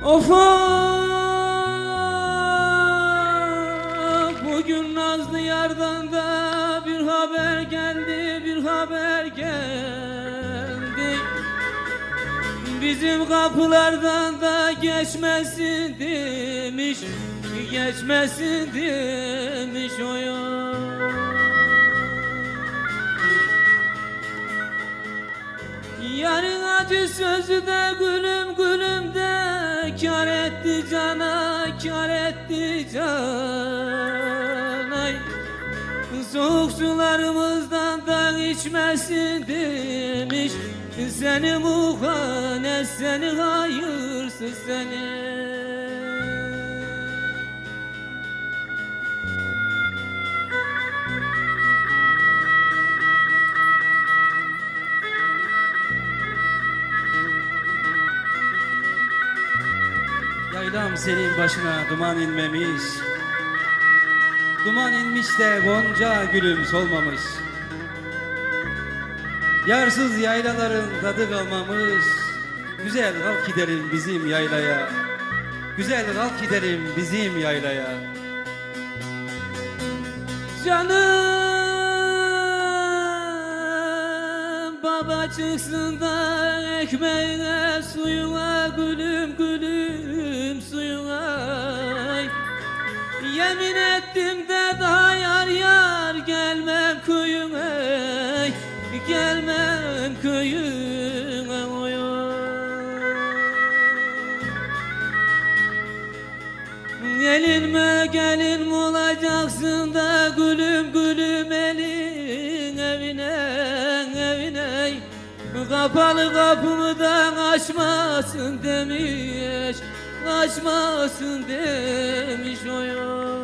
Of of, bugün Nazlı yardan da bir haber geldi, bir haber geldi. Bizim kapılardan da geçmesin demiş, geçmesin demiş oy. Yarın acı sözü de gülüm gülüm de kâr etti cana, kâr etti can. Ay, soğuk sularımızdan da içmesin demiş, seni muhanet, seni hayırsız seni. Yaylam senin başına duman inmemiş, duman inmiş de gonca gülüm solmamış. Yarsız yaylaların tadı kalmamış. Güzel kalk gidelim bizim yaylaya, güzel kalk gidelim bizim yaylaya. Canım baba çıksın da ekmeğine suyuna gülüm gülüm suyuna. Yemin ettim de daha yar yar gelmem köyüme, gelmem köyüme oy. Gelin mi gelin mi olacaksın da gülüm gülüm elin evine evine. Kapalı kapımı da açmasın demiş, açmasın demiş oy.